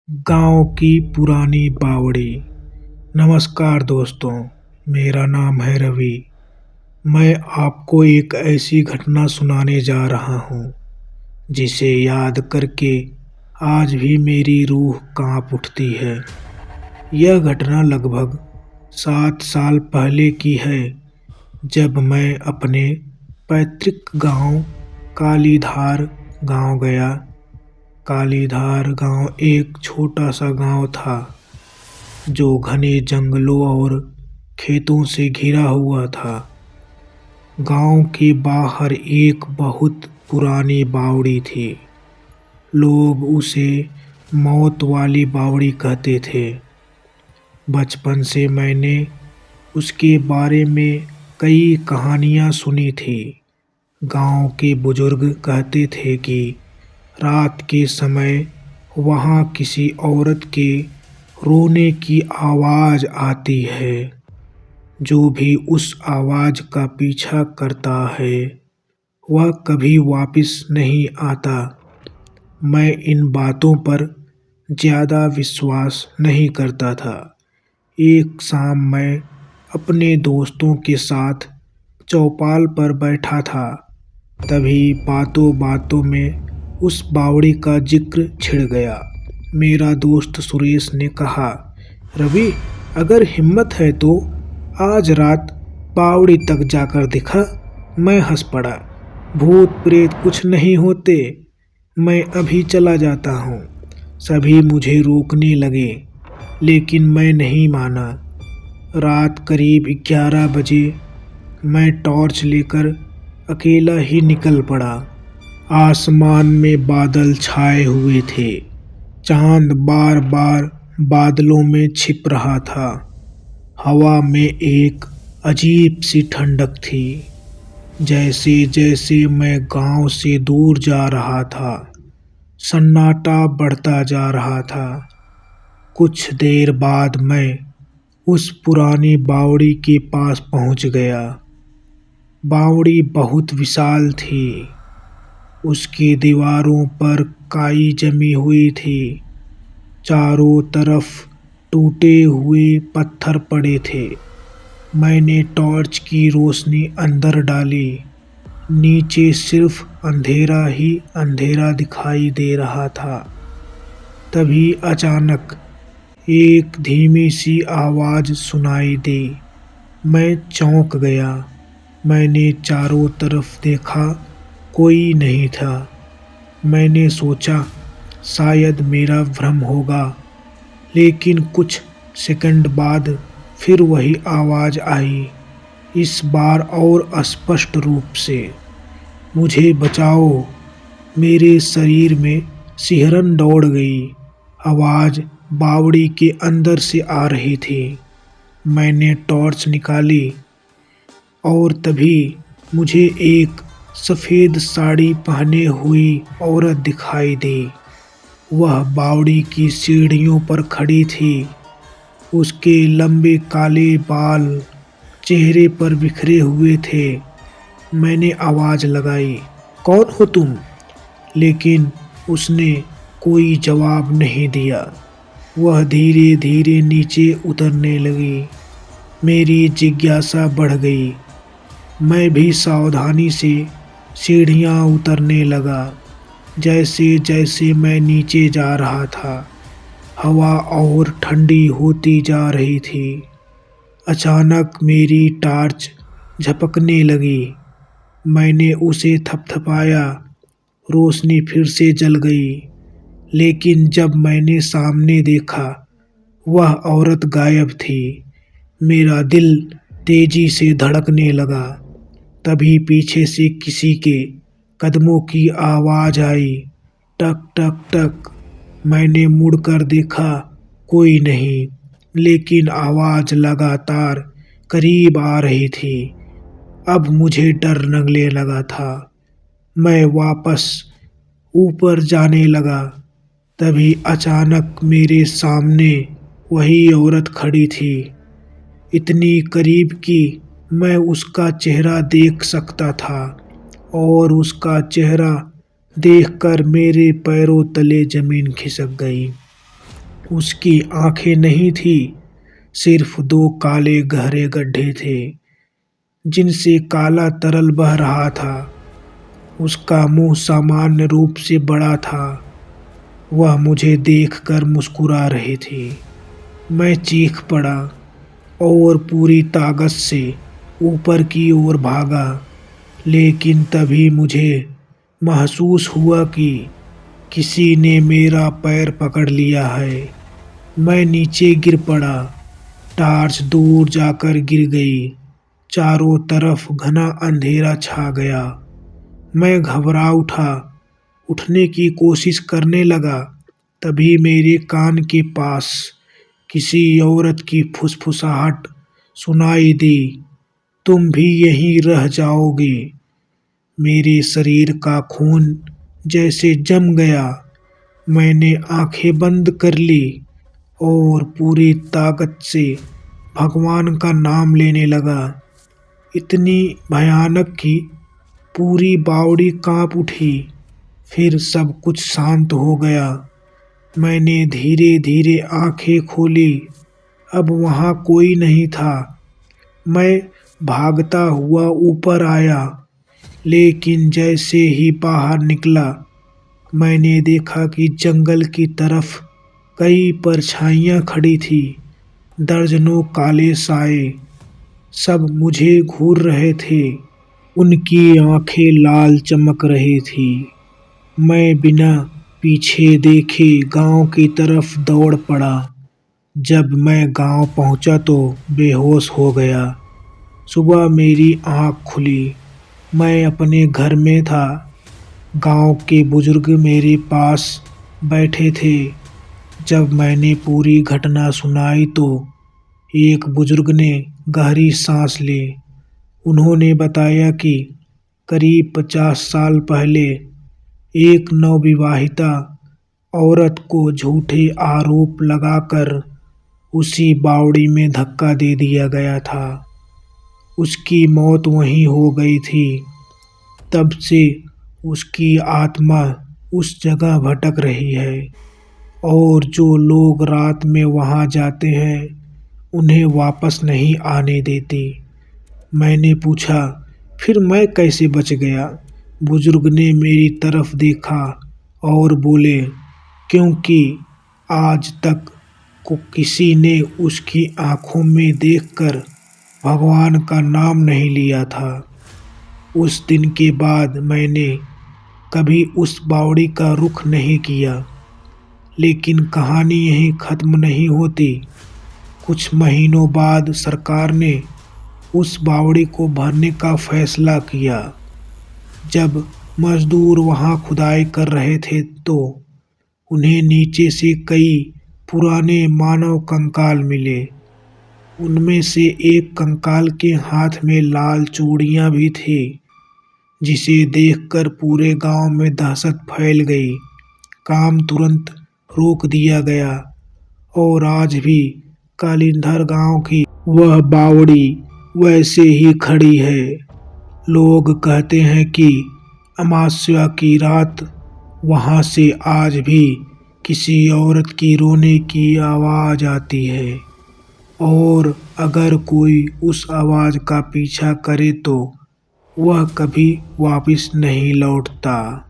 गांव की पुरानी बावड़ी। नमस्कार दोस्तों, मेरा नाम है रवि। मैं आपको एक ऐसी घटना सुनाने जा रहा हूँ जिसे याद करके आज भी मेरी रूह कांप उठती है। यह घटना लगभग 7 साल पहले की है, जब मैं अपने पैतृक गांव कालीधार गांव गया। कालीधार गांव एक छोटा सा गांव था जो घने जंगलों और खेतों से घिरा हुआ था। गांव के बाहर एक बहुत पुरानी बावड़ी थी। लोग उसे मौत वाली बावड़ी कहते थे। बचपन से मैंने उसके बारे में कई कहानियां सुनी थी। गांव के बुजुर्ग कहते थे कि रात के समय वहां किसी औरत के रोने की आवाज आती है। जो भी उस आवाज का पीछा करता है वह कभी वापस नहीं आता। मैं इन बातों पर ज्यादा विश्वास नहीं करता था। एक शाम मैं अपने दोस्तों के साथ चौपाल पर बैठा था। तभी बातों बातों में उस बावड़ी का जिक्र छिड़ गया। मेरा दोस्त सुरेश ने कहा, रवि, अगर हिम्मत है तो आज रात बावड़ी तक जाकर दिखा। मैं हंस पड़ा। भूत प्रेत कुछ नहीं होते, मैं अभी चला जाता हूँ। सभी मुझे रोकने लगे, लेकिन मैं नहीं माना। रात करीब 11 बजे मैं टॉर्च लेकर अकेला ही निकल पड़ा। आसमान में बादल छाए हुए थे। चांद बार बार बादलों में छिप रहा था। हवा में एक अजीब सी ठंडक थी। जैसे जैसे मैं गांव से दूर जा रहा था, सन्नाटा बढ़ता जा रहा था। कुछ देर बाद मैं उस पुरानी बावड़ी के पास पहुंच गया। बावड़ी बहुत विशाल थी। उसकी दीवारों पर काई जमी हुई थी। चारों तरफ टूटे हुए पत्थर पड़े थे। मैंने टॉर्च की रोशनी अंदर डाली। नीचे सिर्फ अंधेरा ही अंधेरा दिखाई दे रहा था। तभी अचानक एक धीमी सी आवाज सुनाई दी। मैं चौंक गया। मैंने चारों तरफ देखा, कोई नहीं था। मैंने सोचा शायद मेरा भ्रम होगा, लेकिन कुछ सेकंड बाद फिर वही आवाज आई, इस बार और स्पष्ट रूप से, मुझे बचाओ। मेरे शरीर में सिहरन दौड़ गई। आवाज बावड़ी के अंदर से आ रही थी। मैंने टॉर्च निकाली और तभी मुझे एक सफेद साड़ी पहने हुई औरत दिखाई दी। वह बावड़ी की सीढ़ियों पर खड़ी थी। उसके लंबे काले बाल चेहरे पर बिखरे हुए थे। मैंने आवाज लगाई, कौन हो तुम? लेकिन उसने कोई जवाब नहीं दिया। वह धीरे धीरे नीचे उतरने लगी। मेरी जिज्ञासा बढ़ गई। मैं भी सावधानी से सीढ़ियां उतरने लगा। जैसे जैसे मैं नीचे जा रहा था, हवा और ठंडी होती जा रही थी। अचानक मेरी टॉर्च झपकने लगी। मैंने उसे थपथपाया। रोशनी फिर से जल गई, लेकिन जब मैंने सामने देखा, वह औरत गायब थी। मेरा दिल तेजी से धड़कने लगा। तभी पीछे से किसी के कदमों की आवाज आई, टक टक टक। मैंने मुड़कर देखा, कोई नहीं, लेकिन आवाज लगातार करीब आ रही थी। अब मुझे डर लगने लगा था। मैं वापस ऊपर जाने लगा। तभी अचानक मेरे सामने वही औरत खड़ी थी, इतनी करीब कि मैं उसका चेहरा देख सकता था। और उसका चेहरा देखकर मेरे पैरों तले जमीन खिसक गई। उसकी आंखें नहीं थी, सिर्फ दो काले गहरे गड्ढे थे जिनसे काला तरल बह रहा था। उसका मुंह सामान्य रूप से बड़ा था। वह मुझे देखकर मुस्कुरा रही थी। मैं चीख पड़ा और पूरी ताकत से ऊपर की ओर भागा, लेकिन तभी मुझे महसूस हुआ कि किसी ने मेरा पैर पकड़ लिया है। मैं नीचे गिर पड़ा। टॉर्च दूर जाकर गिर गई। चारों तरफ घना अंधेरा छा गया। मैं घबरा उठा, उठने की कोशिश करने लगा। तभी मेरे कान के पास किसी औरत की फुसफुसाहट सुनाई दी, तुम भी यहीं रह जाओगे। मेरे शरीर का खून जैसे जम गया। मैंने आंखें बंद कर ली और पूरी ताकत से भगवान का नाम लेने लगा। इतनी भयानक कि पूरी बावड़ी कांप उठी। फिर सब कुछ शांत हो गया। मैंने धीरे धीरे आंखें खोली। अब वहां कोई नहीं था। मैं भागता हुआ ऊपर आया, लेकिन जैसे ही बाहर निकला, मैंने देखा कि जंगल की तरफ कई परछाइयां खड़ी थी। दर्जनों काले साए सब मुझे घूर रहे थे। उनकी आंखें लाल चमक रही थी। मैं बिना पीछे देखे गांव की तरफ दौड़ पड़ा। जब मैं गांव पहुंचा तो बेहोश हो गया। सुबह मेरी आंख खुली। मैं अपने घर में था। गांव के बुजुर्ग मेरे पास बैठे थे। जब मैंने पूरी घटना सुनाई तो एक बुजुर्ग ने गहरी सांस ली। उन्होंने बताया कि करीब 50 साल पहले एक नवविवाहिता औरत को झूठे आरोप लगाकर उसी बावड़ी में धक्का दे दिया गया था। उसकी मौत वहीं हो गई थी। तब से उसकी आत्मा उस जगह भटक रही है और जो लोग रात में वहां जाते हैं उन्हें वापस नहीं आने देती। मैंने पूछा, फिर मैं कैसे बच गया? बुजुर्ग ने मेरी तरफ देखा और बोले, क्योंकि आज तक को किसी ने उसकी आंखों में देखकर भगवान का नाम नहीं लिया था। उस दिन के बाद मैंने कभी उस बावड़ी का रुख नहीं किया। लेकिन कहानी यहीं खत्म नहीं होती। कुछ महीनों बाद सरकार ने उस बावड़ी को भरने का फैसला किया। जब मजदूर वहां खुदाई कर रहे थे तो उन्हें नीचे से कई पुराने मानव कंकाल मिले। उनमें से एक कंकाल के हाथ में लाल चूड़ियां भी थी, जिसे देखकर पूरे गांव में दहशत फैल गई। काम तुरंत रोक दिया गया और आज भी कालिंधर गांव की वह बावड़ी वैसे ही खड़ी है। लोग कहते हैं कि अमावस्या की रात वहां से आज भी किसी औरत की रोने की आवाज आती है और अगर कोई उस आवाज का पीछा करे तो वह कभी वापस नहीं लौटता।